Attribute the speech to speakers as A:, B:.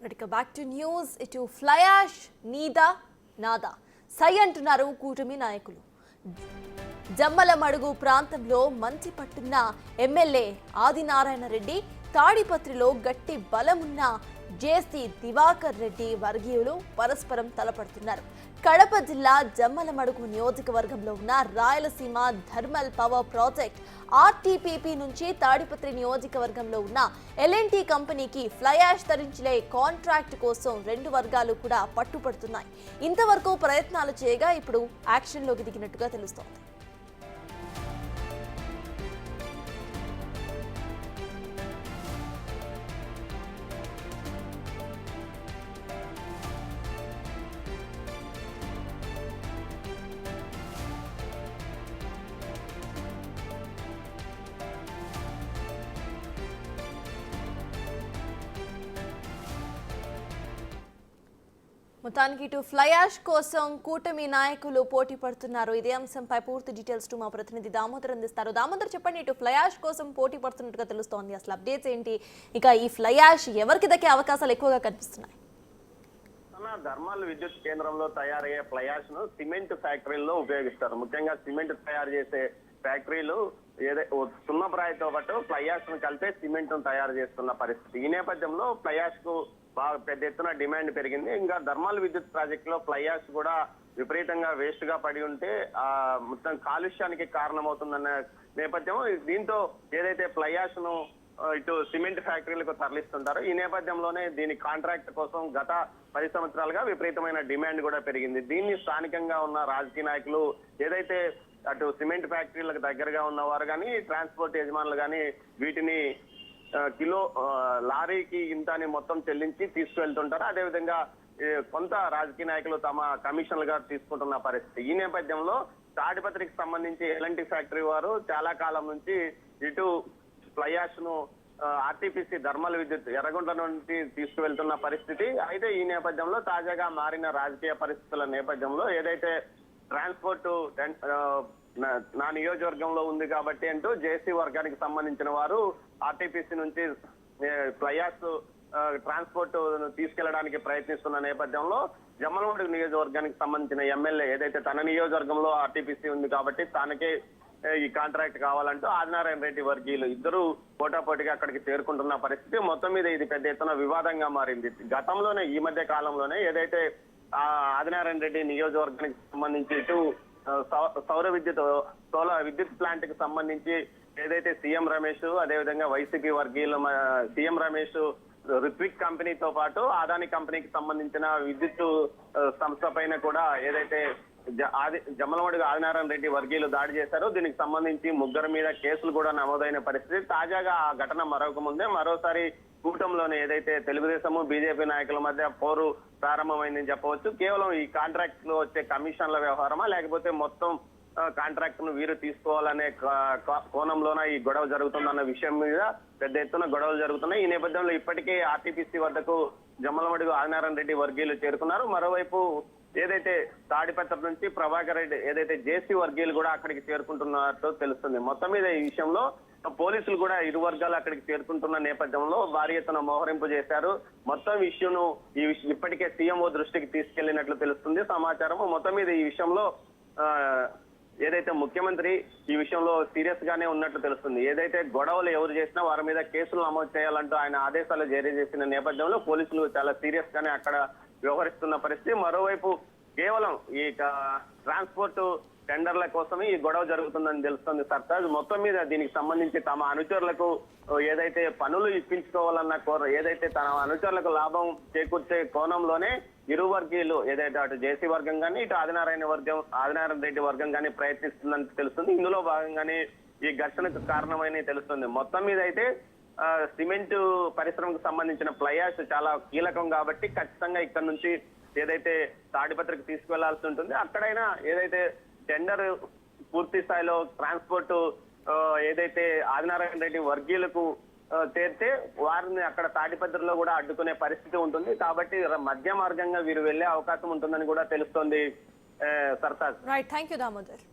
A: Back to news. ఇటు fly ash నీదా నాదా సై అంటున్నారు కూటమి నాయకులు. జమ్మలమడుగు ప్రాంతంలో మంచి పట్టున్న ఎమ్మెల్యే ఆదినారాయణ రెడ్డి, తాడిపత్రిలో గట్టి బలమున్న జేసీ దివాకర్ రెడ్డి వర్గీయులు పరస్పరం తలపడుతున్నారు. కడప జిల్లా జమ్మలమడుగు నియోజకవర్గంలో ఉన్న Rayalaseema thermal power project RTPP నుంచి తాడిపత్రి నియోజకవర్గంలో ఉన్న ఎల్ఎన్టీ కంపెనీకి ఫ్లై యాష్ తరించలే కాంట్రాక్ట్ కోసం రెండు వర్గాలు కూడా పట్టుపడుతున్నాయి. ఇంతవరకు ప్రయత్నాలు చేయగా ఇప్పుడు యాక్షన్లోకి దిగినట్టుగా తెలుస్తోంది. మొత్తానికి ఇటు ఫ్లై యాష్ కోసం కూటమి నాయకులు పోటీ పడుతున్నారు. ఇదే అంశంపై పూర్తి డీటెయిల్స్ మా ప్రతినిధి దామోదర్ అందిస్తారు. దామోదర్, చెప్పండి, ఇటు ఫ్లై యాష్ కోసం పోటీ పడుతున్నట్టుగా తెలుస్తోంది. అసలు అప్డేట్స్ ఏంటి? ఇక ఈ ఫ్లై యాష్ ఎవరికి దక్కే అవకాశాలు ఎక్కువగా కనిపిస్తున్నాయి?
B: ధర్మాల్ విద్యుత్ కేంద్రంలో తయారయ్యే ఫ్లై యాష్ ను సిమెంట్ ఫ్యాక్టరీల్లో ఉపయోగిస్తారు. ముఖ్యంగా సిమెంట్ తయారు చేసే ఫ్యాక్టరీలు సున్నప్రాయతో పాటు ఫ్లై యాష్ ను కలిపే సిమెంట్ ను తయారు చేస్తున్న పరిస్థితి. ఈ నేపథ్యంలో ఫ్లై యాష్ కు బాగా పెద్ద ఎత్తున డిమాండ్ పెరిగింది. ఇంకా ధర్మాల్ విద్యుత్ ప్రాజెక్ట్ లో ఫ్లై యాష్ కూడా విపరీతంగా వేస్ట్ గా పడి ఉంటే మొత్తం కాలుష్యానికి కారణమవుతుందన్న నేపథ్యం. దీంతో ఏదైతే ఫ్లై యాష్ ను ఇటు సిమెంట్ ఫ్యాక్టరీలకు తరలిస్తుంటారో ఈ నేపథ్యంలోనే దీని కాంట్రాక్ట్ కోసం గత 10 సంవత్సరాలుగా విపరీతమైన డిమాండ్ కూడా పెరిగింది. దీన్ని స్థానికంగా ఉన్న రాజకీయ నాయకులు ఏదైతే అటు సిమెంట్ ఫ్యాక్టరీలకు దగ్గరగా ఉన్నవారు కానీ ట్రాన్స్పోర్ట్ యజమానులు కానీ వీటిని కిలో లారీకి ఇంత అని మొత్తం చెల్లించి తీసుకువెళ్తుంటారు. అదేవిధంగా కొంత రాజకీయ నాయకులు తమ కమిషన్లుగా తీసుకుంటున్న పరిస్థితి. ఈ నేపథ్యంలో తాడిపత్రికి సంబంధించి ఎల్ఎన్టీ ఫ్యాక్టరీ వారు చాలా కాలం నుంచి ఇటు ఫ్లై యాష్ ను ఆర్టీపీసీ ధర్మల్ విద్యుత్ ఎర్రగుంట నుంచి తీసుకువెళ్తున్న పరిస్థితి. అయితే ఈ నేపథ్యంలో తాజాగా మారిన రాజకీయ పరిస్థితుల నేపథ్యంలో ఏదైతే ట్రాన్స్పోర్ట్ నా నియోజకవర్గంలో ఉంది కాబట్టి అంటూ జేసీ వర్గానికి సంబంధించిన వారు ఆర్టీపీసీ నుంచి ఫ్లై యాష్ ట్రాన్స్పోర్ట్ తీసుకెళ్లడానికి ప్రయత్నిస్తున్న నేపథ్యంలో జమ్మలమడుగు నియోజకవర్గానికి సంబంధించిన ఎమ్మెల్యే ఏదైతే తన నియోజకవర్గంలో ఆర్టీపీసీ ఉంది కాబట్టి తనకే ఈ కాంట్రాక్ట్ కావాలంటూ ఆదినారాయణ రెడ్డి వర్గీయులు ఇద్దరు పోటాపోటీగా అక్కడికి చేరుకుంటున్న పరిస్థితి. మొత్తం మీద ఇది పెద్ద ఎత్తున వివాదంగా మారింది. గతంలోనే ఈ మధ్య కాలంలోనే ఏదైతే ఆదినారాయణ రెడ్డి నియోజకవర్గానికి సంబంధించి ఇటు సోలార్ విద్యుత్ ప్లాంట్ కి సంబంధించి ఏదైతే సీఎం రమేష్ అదేవిధంగా వైసీపీ వర్గీయులు సీఎం రమేష్ రిత్విక్ కంపెనీతో పాటు అదాని కంపెనీకి సంబంధించిన విద్యుత్ సంస్థ పైన కూడా ఏదైతే జమ్మలమడుగు ఆదినారాయణ రెడ్డి వర్గీయులు దాడి చేశారో దీనికి సంబంధించి ముగ్గురు మీద కేసులు కూడా నమోదైన పరిస్థితి. తాజాగా ఆ ఘటన మరొక ముందే మరోసారి కూటమిలోనే ఏదైతే తెలుగుదేశము బీజేపీ నాయకుల మధ్య పోరు ప్రారంభమైందని చెప్పవచ్చు. కేవలం ఈ కాంట్రాక్ట్ లో వచ్చే కమిషన్ల వ్యవహారమా లేకపోతే మొత్తం కాంట్రాక్ట్ ను వీరు తీసుకోవాలనే కోణంలోన ఈ గొడవ జరుగుతుందన్న విషయం మీద పెద్ద ఎత్తున గొడవలు జరుగుతున్నాయి. ఈ నేపథ్యంలో ఇప్పటికే ఆర్టీపీసీ వద్దకు జమ్మలమడుగు ఆదినారాయణ రెడ్డి వర్గీయులు చేరుకున్నారు. మరోవైపు ఏదైతే తాడిపత్రి నుంచి ప్రభాకర్ రెడ్డి ఏదైతే జేసీ వర్గీయులు కూడా అక్కడికి చేరుకుంటున్నట్టు తెలుస్తుంది. మొత్తం మీద ఈ విషయంలో పోలీసులు కూడా ఇరు వర్గాలు అక్కడికి చేరుకుంటున్న నేపథ్యంలో భారీ ఎత్తున మోహరింపు చేశారు. మొత్తం ఇష్యూను ఇప్పటికే సీఎంఓ దృష్టికి తీసుకెళ్లినట్లు తెలుస్తుంది సమాచారం. మొత్తం మీద ఈ విషయంలో ఏదైతే ముఖ్యమంత్రి ఈ విషయంలో సీరియస్ గానే ఉన్నట్లు తెలుస్తుంది. ఏదైతే గొడవలు ఎవరు చేసినా వారి మీద కేసులు నమోదు చేయాలంటూ ఆయన ఆదేశాలు జారీ చేసిన నేపథ్యంలో పోలీసులు చాలా సీరియస్ గానే అక్కడ వ్యవహరిస్తున్న పరిస్థితి. మరోవైపు కేవలం ఈ ట్రాన్స్పోర్ట్ టెండర్ల కోసమే ఈ గొడవ జరుగుతుందని తెలుస్తుంది సర్తాజ్. మొత్తం మీద దీనికి సంబంధించి తమ అనుచరులకు ఏదైతే పనులు ఇప్పించుకోవాలన్న ఏదైతే తన అనుచరులకు లాభం చేకూర్చే కోణంలోనే ఇరు వర్గీయులు ఏదైతే అటు జేసీ వర్గం కానీ ఇటు ఆదినారాయణ రెడ్డి వర్గం కానీ ప్రయత్నిస్తుందని తెలుస్తుంది. ఇందులో భాగంగానే ఈ ఘర్షణకు కారణమైన తెలుస్తుంది. మొత్తం మీద అయితే సిమెంట్ పరిశ్రమకు సంబంధించిన ఫ్లై యాష్ చాలా కీలకం కాబట్టి ఖచ్చితంగా ఇక్కడ నుంచి ఏదైతే తాడిపత్రికి తీసుకువెళ్లాల్సి ఉంటుంది. అక్కడైనా ఏదైతే టెండర్ పూర్తి స్థాయిలో ట్రాన్స్పోర్ట్ ఏదైతే ఆదినారాయణ రెడ్డి వర్గీయులకు చేర్తే వారిని అక్కడ తాడిపత్రిలో కూడా అడ్డుకునే పరిస్థితి ఉంటుంది. కాబట్టి మధ్య మార్గంగా వీరు వెళ్లే అవకాశం ఉంటుందని కూడా తెలుస్తోంది Sartaj.
A: Right, thank you Damodar.